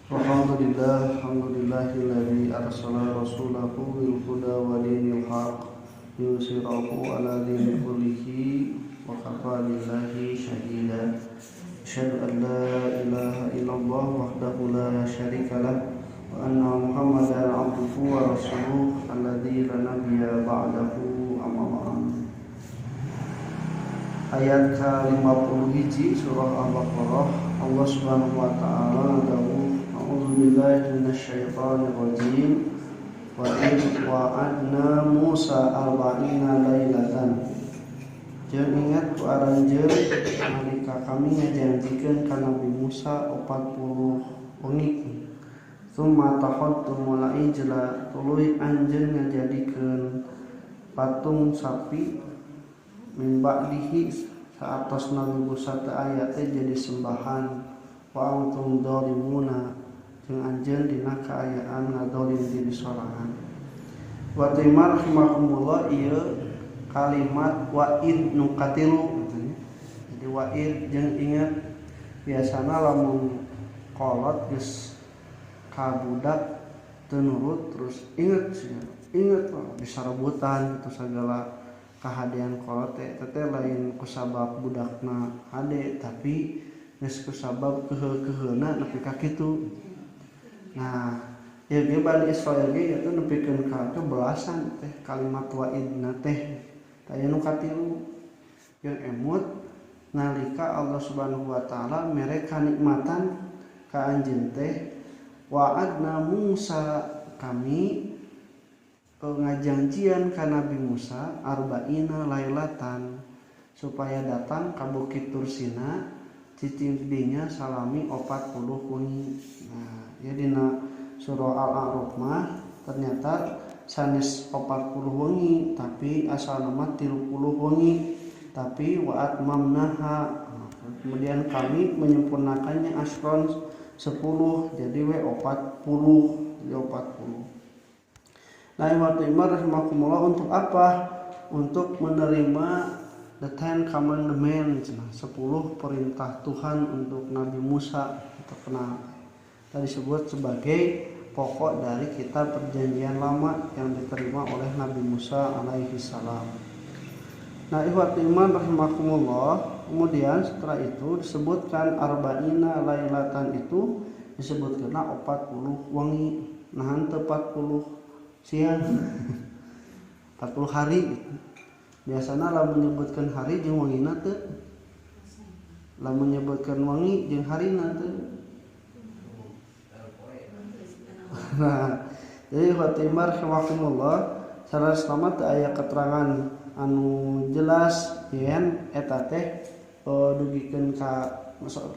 Alhamdulillahilladzi arsala rasulahu bil huda wa dinil haq yusirahu ala dini kullihi wa kafa billahi syahida. Asyhadu an la ilaha illallah wahdahu la syarika lah wa anna Muhammadan abduhu wa rasuluh alladzi la nabiyya ba'dahu amma ba'd. Ayat ke-51 surah Al-Baqarah, Allah Subhanahu wa taala dawuh, a'udzubillahi minasyaitonir rajim. Wa id wa'adna Musa arba'ina lailatan. Jeung ingat ku aranjeun nalika kami ngajanjikeun ka Nabi Musa 40 wengi. Tsumma takhadtum ijla, tuluy anjeun ngajadikeun patung sapi min ba'dihi saatos Nabi Musa teu aya teh jadi sembahan. Wa antum dhalimuna, jeung anjeun dina kaayaan ngadolim diri sorangan. Wa timar rahimakumullah, ieu kalimat wa'id nu katilu katanya. Jadi wa'id jeung ingat, biasana lamun kolot geus ka budak teu nurut terus inget bisa rebutan gitu segala kahadian kolot teh lain kusabab budakna hade, tapi geus kusabab keheuna nepi ka kitu. Nah, ieu ge Bani Israil ge eta nepikeun ka belasan teh kalimat wa'idna teh aya nu katilu. Jeung emut nalika Allah Subhanahu wa taala mere kanikmatan ka anjeun teh, wa'adna Musa, kami ngajanjian ka Nabi Musa arba'ina lailatan, supaya datang ka Bukit Tursina cicingdinya salami 40 wengi. Nah, ya dina surah Al-A'raf mah ternyata sanes 40 wengi tapi asal nama 30 wengi, tapi wa atmamnaha, kemudian kami menyempurnakannya asron 10 jadi 40 ya 40. Nah, waktu imar rahimakumullah, untuk apa? Untuk menerima the 10 commandments, 10 perintah Tuhan untuk Nabi Musa, terkenal tadi disebut sebagai pokok dari kitab perjanjian lama yang diterima oleh Nabi Musa alaihi salam. Nah, ikhwati iman rahimakumullah, kemudian setelah itu disebutkan arba'ina lailatan, itu disebutkan 40 wengi, nah henteu 40 siang 40 hari gitu. Biasana lamun menyebutkan hari jeung wengina teu, lamun menyebutkan wengi jeung harina teu. Nah, jadi Fatimah rahimakumullah, salah selamat aya keterangan anu jelas yen eta teh dugikeun ka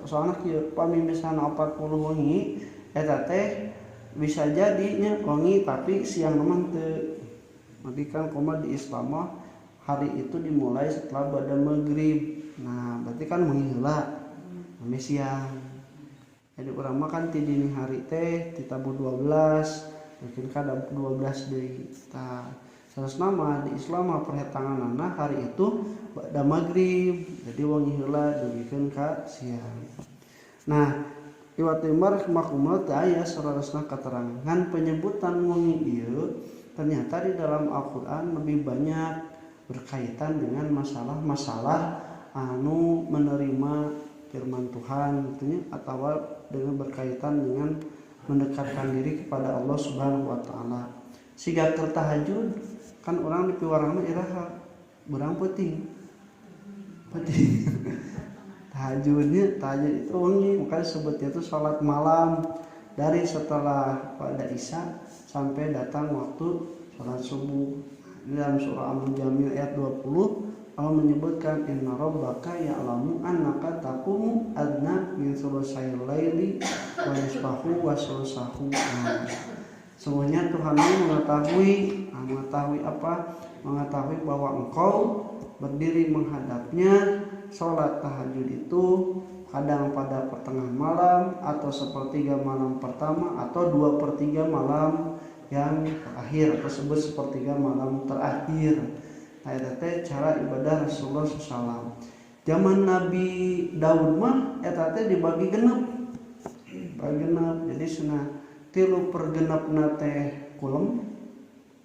soalna kieu pamimisana 40 wengi eta teh bisa jadinya wengi tapi siang memang teu. Nanti kan koma di Islam hari itu dimulai setelah bada maghrib. Nah, berarti kan wengi heula ame siang. Jadi urang mah kan ti dini hari teh ti tabu 12, mungkin kada 12 deui. Tah, sanesna mah di Islam mah perhitunganna hari itu bada maghrib. Jadi wengi heula dugikeun ka siang. Nah, Iwatimar makumul aya sarasna keterangan penyebutan wengi ieu ternyata di dalam Al-Qur'an lebih banyak berkaitan dengan masalah-masalah anu menerima firman Tuhan tentunya, atau dengan berkaitan dengan mendekatkan diri kepada Allah Subhanahu wa taala. Siga keur tahajud kan orang di piwarangna iraha urang peuting. Tahajud itu wengi, makanya sebutnya itu sholat malam dari setelah pada Isya sampai datang waktu sholat subuh. Dalam surah Al-Mujamil ayat 20 Allah menyebutkan inna rabbaka ya'lamu annaka taqumu adna min sulusayil laili wa nisfahu wa sulusahu. Semuanya Tuhanmu mengetahui apa? Mengetahui bahwa engkau berdiri menghadapnya. Sholat tahajud itu kadang pada pertengahan malam atau sepertiga malam pertama atau 2/3 malam yang terakhir, tersebut sepertiga malam terakhir. Nah, itu cara ibadah Rasulullah SAW. Zaman Nabi Daud mah eta teh dibagi genep. genep. Jadi cenah 3/6 teh kulem.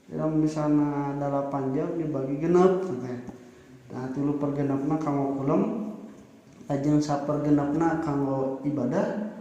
Dalam misalnya 8 jam dibagi genep teh. Nah 3/6 kanggo kulem, lajeng 1/6 kanggo ibadah.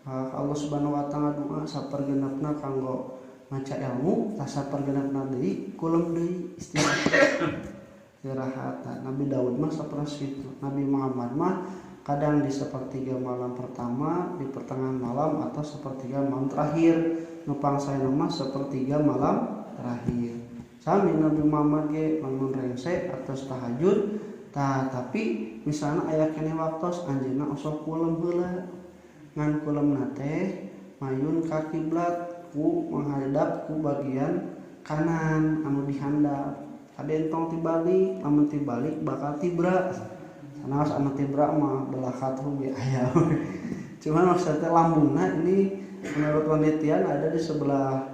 Allah Subhanahu wa taala doa 1/6 kanggo maca ilmu, 1/6 deui kulem deui istirahat. Nabi Daud mah saperti itu. Nabi Muhammad mah kadang di 1/3 malam pertama, di pertengahan malam, atau 1/3 malam terakhir. Nupang saya nama 1/3 malam terakhir. Sami Nabi Muhammad ge lamun rengse atau tahajud. Tapi misalnya aya kene waktos anjeunna osok kulem heula. Ngan kulemna teh mayun ka kiblat ku menghadap ku bagian kanan anu dihandap. Kadentong tibalik, lamun tibalik bakal tibra. Sanaos anu tibra mah belah katuh ge aya. Cuman maksudnya lambungna ini menurut penelitian ada di sebelah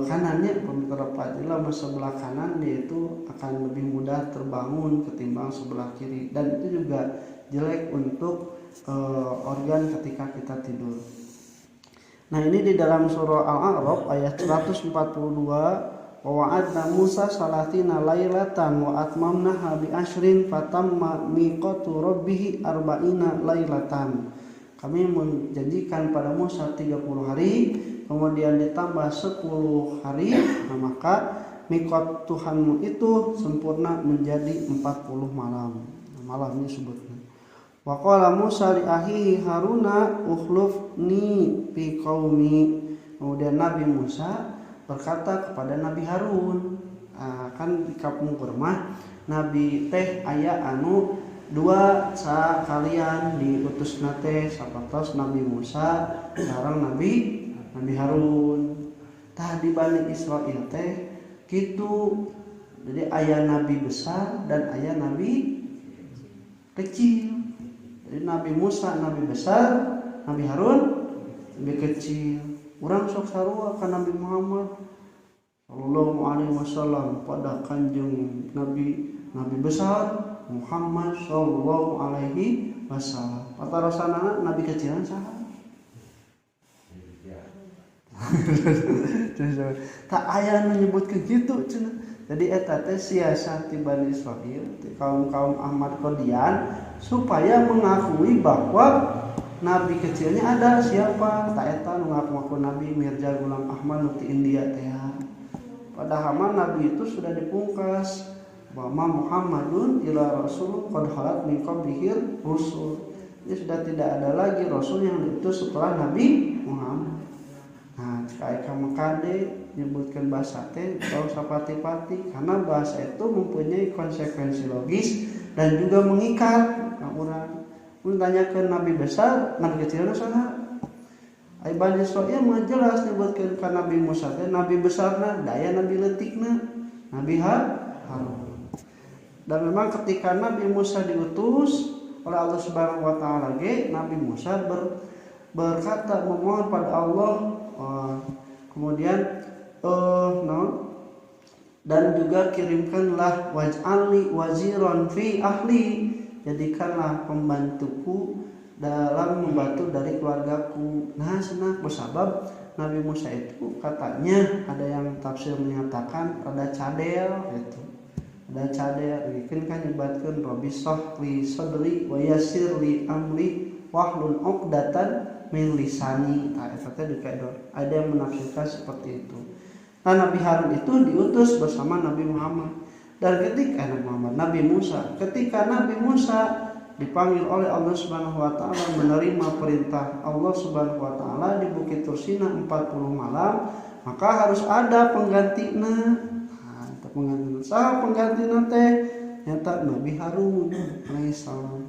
kanannya, beberapa lamun sebelah kanan dia itu akan lebih mudah terbangun ketimbang sebelah kiri, dan itu juga jelek untuk organ ketika kita tidur. Nah ini di dalam surah Al-A'raf ayat 142, wa wa'adna Musa salatina lailatan wa atmamnaha bi asyrin fatamma miqatu rabbih arba'ina lailatan. Kami menjanjikan pada Musa 30 hari, kemudian ditambah 10 hari, nah maka miqat Tuhanmu itu sempurna menjadi 40 malam. Nah, malam ini sebutnya. Wa qala Musa li akhihi Haruna ukhlufni fi qaumi. Kemudian Nabi Musa berkata kepada Nabi Harun, kan di kampung mah Nabi teh aya anu 2 sakalian diutus nate sapatos Nabi Musa sareng Nabi Harun. Tah di Bani Israil teh kitu. Jadi aya nabi besar dan aya nabi kecil. Jadi Nabi Musa nabi besar, Nabi Harun nabi kecil. Urang sok sarua ka Nabi Muhammad sallallahu alaihi wasallam pada kanjeng Nabi besar Muhammad sallallahu alaihi wasallam. Patarosana nabi kecilan saha? Tak aya menyebutkan gitu cenah. Jadi eta teh siasat di Bani Israil, kaum Ahmad Qadian supaya mengakui bahwa nabi kecilnya ada siapa. Tak eta ngaku-ngaku nabi Mirza Ghulam Ahmad nuti India teh. Padahal nabi itu sudah dipungkas bahwa Muhammadun ila rasul qad khalat min qablihi rusul. Ini sudah tidak ada lagi rasul yang diutus setelah Nabi Muhammad. Nah, jika kamu kade menyebutkan bahasa teh jauh sapati-pati, karena bahasa itu mempunyai konsekuensi logis dan juga mengikat orang. Menanyakan nabi besar, nabi kecilnya saha? Ai Bani Israil mah jelas menyebutkan ka Nabi Musa teh nabi besarna, daya nabi leutikna, Nabi Harun. Dan memang ketika Nabi Musa diutus oleh Allah Subhanahu wa taala ge, Nabi Musa berkata memohon pada Allah. Kemudian dan juga kirimkanlah waj'alni waziran fi ahli, jadikanlah pembantuku dalam membantu dari keluargaku. Nah senang bersabab Nabi Musa itu katanya ada yang tafsir menyatakan ada cadel gitu. Ada cadel bikin kan ibaratkan Rabbi shrahli sadri wa yassirli amri wahlul 'uqdatan min lisani. Ada yang menafsirkan seperti itu. Nah Nabi Harun itu diutus bersama Nabi Muhammad. Dan ketika Nabi Musa dipanggil oleh Allah Subhanahu wa taala menerima perintah Allah Subhanahu wa taala di Bukit Tursina 40 malam, maka harus ada penggantina. Nah, penggantina teh nyata Nabi Harun alaihissalam.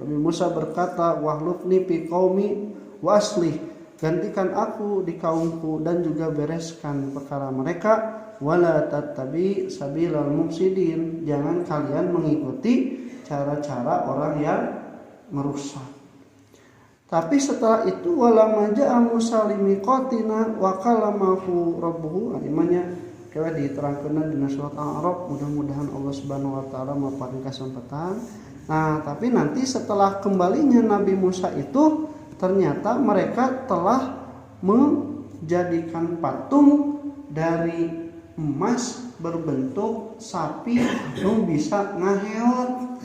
Nabi Musa berkata, wahlufni fi qaumi waslih, gantikan aku di kaumku dan juga bereskan perkara mereka. Wala tattabi sabilal mufsidin, jangan kalian mengikuti cara-cara orang yang merusak. Tapi setelah itu walamma ja'a Musa limiqatina wa kalamahu rabbuhu, imannya kira diterangkeun di surat Al-A'raf. Mudah-mudahan Allah Subhanahu wa taala maparing kesempatan. Nah, tapi nanti setelah kembalinya Nabi Musa itu ternyata mereka telah menjadikan patung dari emas berbentuk sapi nu bisa ngaheot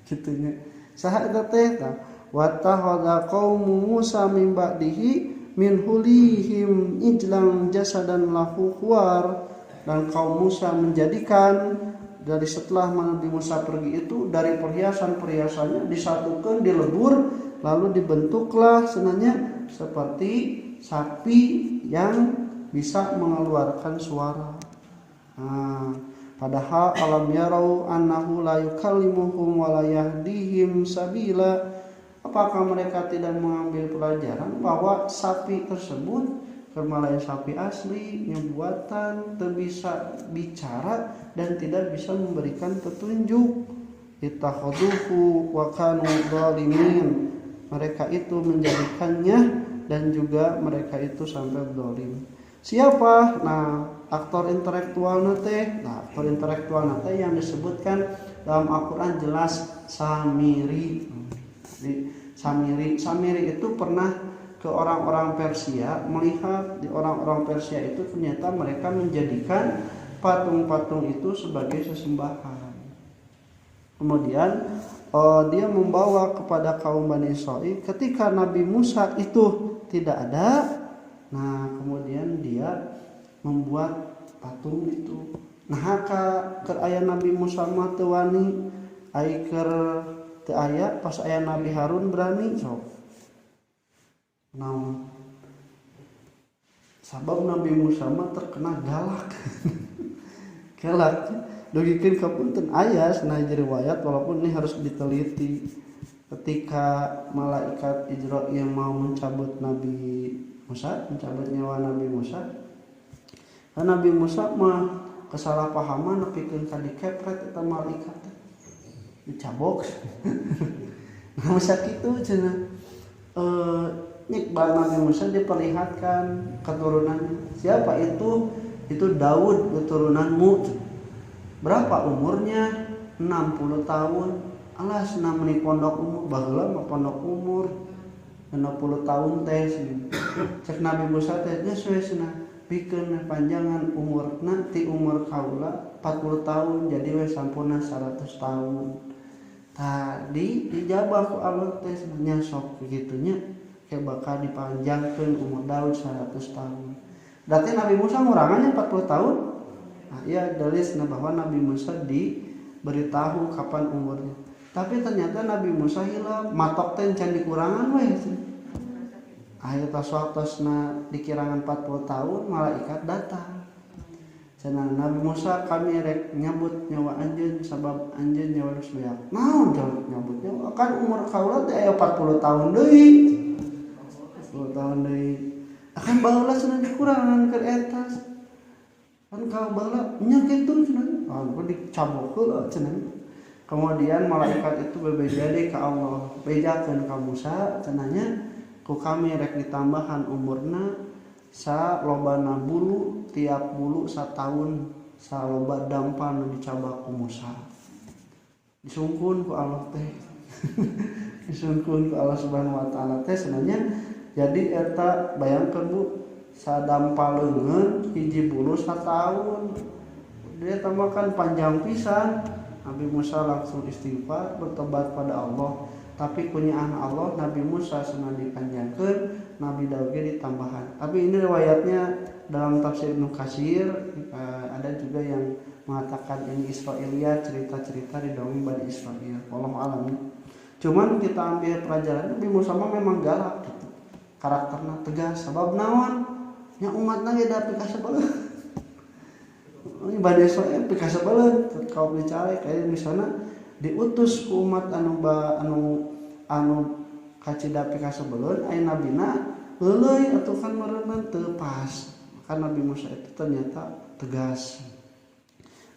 gitunya. Saha eta teh wa takhadha qaumu Musa min ba'dihi min hulihim ijlang jasadan lahu khuwar, dan kaum Musa menjadikan dari setelah Nabi Musa pergi itu dari perhiasan-perhiasannya disatukan dilebur lalu dibentuklah senanya seperti sapi yang bisa mengeluarkan suara. Padahal alam yarau annahu la yukallimuhum wa la yahdihim sabila. Apakah mereka tidak mengambil pelajaran bahwa sapi tersebut kermalaya sapi asli yang buatan tidak bisa bicara dan tidak bisa memberikan petunjuk. Ittakhadhuhu wa kanu zalimin. Mereka itu menjadikannya dan juga mereka itu sampai zalim. Siapa? Nah, aktor intelektual nate. Nah, aktor intelektual nate yang disebutkan dalam Al-Qur'an jelas Samiri. Samiri itu pernah ke orang-orang Persia, melihat di orang-orang Persia itu ternyata mereka menjadikan patung-patung itu sebagai sesembahan. Kemudian dia membawa kepada kaum Bani Israil ketika Nabi Musa itu tidak ada. Nah, kemudian dia membuat patung itu. Nah, ke aya Nabi Musa mah teu wani, ai keur teu aya pas aya Nabi Harun berani sok. Naon? Sabab Nabi Musa mah terkena galak. Galak. Dugikeun ka punten aya cenah riwayat walaupun ini harus diteliti. Ketika malaikat Israil mau mencabut Nabi Musa, mencabut nyawa Nabi Musa. Dan Nabi Musa mah kesalahpahaman nepikeun ka dikepret eta malaikat. Dicabok. Nah, masa kitu cenah. Nikbal Nabi Musa diperlihatkan keturunannya. Siapa itu? Itu Daud keturunanmu. Berapa umurnya? 60 tahun. Alas namanya pondok umur, baheula mah pondok umur 60 tahun teh. Cek Nabi Musa teh sesuai cenah pikeun panjangan umurna ti umur kaula 40 tahun jadi we sampurna 100 tahun. Tadi dijabah ku Allah teh sebenarnya sok begitunya kayak bakal dipanjangkeun umur Daud 100 tahun. Berarti Nabi Musa ngurangannya 40 tahun. Nah, iya dalilna bahwa Nabi Musa diberitahu kapan umurnya. Tapi ternyata Nabi Musa hilang, matok teh can dikurangan we. Aya tasawatosna dikirangan 40 tahun malaikat datang. Cenah Nabi Musa kami rek nyabut nyawa anjeun sabab anjeun nyawa geus beak. Naon nyabut nyawa? Kan umur kaula teh aya 40 tahun deui. 40 tahun deui. Akan baheula cenah dikurangan keur eta. Kan ka baheula nya kitu cenah. Ah, dicabok heula cenah. Kemudian malaikat itu berbeda ke Allah, bedakeun ka Musa cenanya ku kami rek ditambahan umurna sa lobana bulu tiap bulu satahun sa loba dampal nu dicabak ku Musa. Disungkun ku Allah teh. Disungkun ku Allah Subhanahu wa taala teh cenanya jadi eta bayangkeun Bu sa dampal leungeun hiji bulu satahun. Dia tambahkan panjang pisan. Nabi Musa langsung istighfar bertobat pada Allah. Tapi punyaan Allah Nabi Musa senang dipanjangkeun, Nabi Daud ditambahan. Tapi ini riwayatnya dalam tafsir Ibnu Katsir ada juga yang mengatakan ini Israiliyat, cerita-cerita di dongeng Bani Israil. Wallahu a'lam. Cuman kita ambil pelajaran Nabi Musa memang galak gitu. Karakternya tegas sebab naon? Nya umatna ge da pika sabeuleut. Ini Bani Israil pika sabeuleut kau bicara kayak misalnya diutus ku umat anu kacida pika sabeuleut aya nabina heuleuy atuh kan meureunna teu pas. Maka Nabi Musa itu ternyata tegas.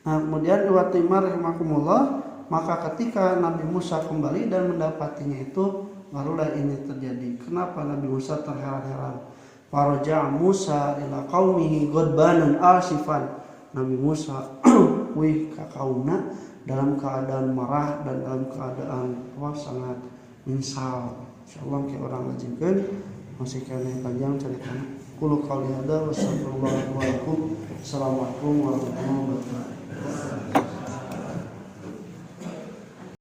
Nah, kemudian riwayat Imam rahimakumullah, maka ketika Nabi Musa kembali dan mendapatinya itu barulah ini terjadi. Kenapa Nabi Musa terheran-heran? Faraja Musa ila qaumihi ghadbanan asifan. Nabi Musa wih ka kaumna dalam keadaan marah dan dalam keadaan sangat menyesal. insyaallah ke orang ngajikeun masih kana panjang caritana qulu qouli hadza wa sallallahu alaihi wa sallam. Assalamualaikum warahmatullahi wabarakatuh.